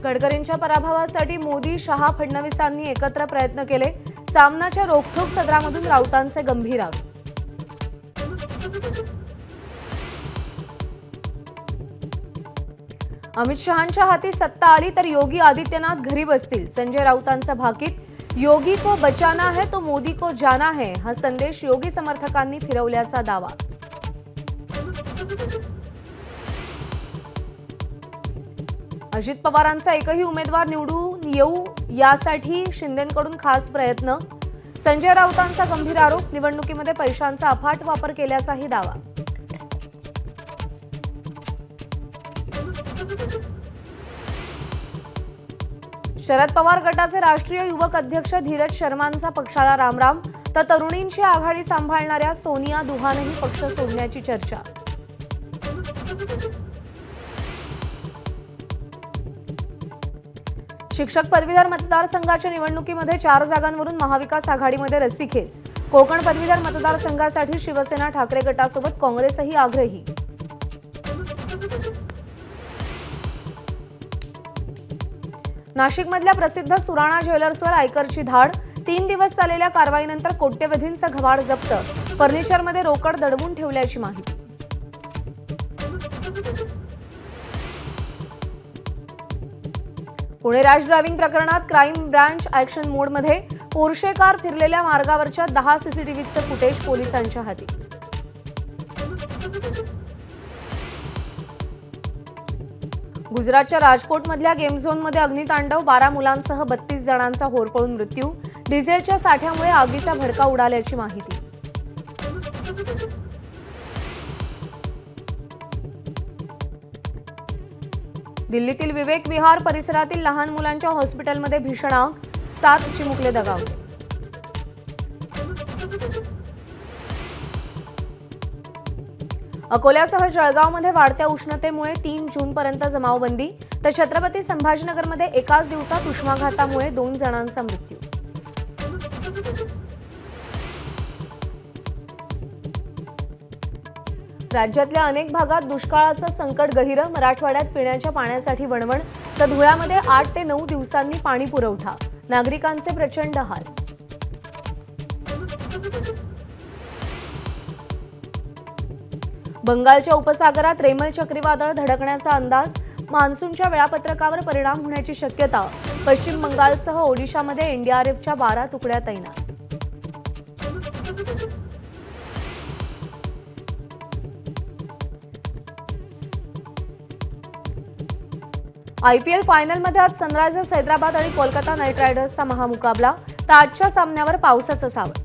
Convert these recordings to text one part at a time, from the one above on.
गडकरींच्या पराभवासाठी मोदी, शहा, फडणवीसांनी एकत्र प्रयत्न केले. सामनाच्या रोखठोक सदरामधून राऊतांचे गंभीर आरोप. अमित शहांच्या हाती सत्ता आली तर योगी आदित्यनाथ घरी बसतील. संजय राऊतांचा भाकीत. योगी को बचाना है तो मोदी को जाना है, हा संदेश योगी समर्थकांनी फिरवल्याचा दावा. अजित पवारांचा एकही उमेदवार निवडून येऊ यासाठी शिंदेंकडून खास प्रयत्न. संजय राऊतांचा गंभीर आरोप. निवडणुकीमध्ये पैशांचा अफाट वापर केल्याचाही दावा. शरद पवार गटाचे राष्ट्रीय युवक अध्यक्ष धीरज शर्मांचा पक्षाला रामराम. तर तरुणींची आघाडी सांभाळणाऱ्या सोनिया दुहानही पक्ष सोडण्याची चर्चा. शिक्षक पदवीधर मतदारसंघाच्या निवडणुकीमध्ये 4 जागांवरून महाविकास आघाडीमध्ये रस्सीखेच. कोकण पदवीधर मतदारसंघासाठी शिवसेना ठाकरे गटासोबत काँग्रेसही आग्रही. नाशिकमधल्या प्रसिद्ध सुराणा ज्वेलर्सवर आयकरची धाड. 3 दिवस चाललेल्या कारवाईनंतर कोट्यवधींचा घबाड जप्त. फर्निचरमध्ये रोकड दडवून ठेवल्याची माहिती. पुणे रॅश ड्रायव्हिंग प्रकरणात क्राईम ब्रांच ॲक्शन मोडमध्ये. पोर्शे कार फिरलेल्या मार्गावरच्या 10 सीसीटीव्हीचं फुटेज पोलिसांच्या हाती. गुजरातच्या राजकोटमधल्या गेम झोनमध्ये अग्नितांडव. 12 मुलांसह 32 जणांचा होरपळून मृत्यू. डिझेलच्या साठ्यामुळे आगीचा भडका उडाल्याची माहिती. दिल्लीतील विवेक विहार परिसरातील लहान मुलांच्या हॉस्पिटलमध्ये भीषण आग. 7 चिमुकले दगावले. अकोल्यासह जळगावमध्ये वाढत्या उष्णतेमुळे 3 जूनपर्यंत जमावबंदी. तर छत्रपती संभाजीनगरमध्ये एकाच दिवसात उष्माघातामुळे 2 जणांचा मृत्यू. राज्यातल्या अनेक भागात दुष्काळाचं संकट गहिरं. मराठवाड्यात पिण्याच्या पाण्यासाठी वणवण. तर धुळ्यामध्ये 8 ते 9 दिवसांनी पाणी पुरवठा. नागरिकांचे प्रचंड हाल. बंगालच्या उपसागरात रेमल चक्रीवादळ धडकण्याचा अंदाज. मान्सूनच्या वेळापत्रकावर परिणाम होण्याची शक्यता. पश्चिम बंगालसह ओडिशामध्ये एनडीआरएफच्या 12 तुकड्या तैनात. आयपीएल फायनलमध्ये आज सनरायझर्स हैदराबाद आणि कोलकाता नाईट रायडर्सचा महामुकाबला. तर आजच्या सामन्यावर पावसाचं सावट.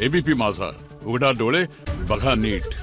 एबीपी माझा, उघडा डोळे बघा नीट.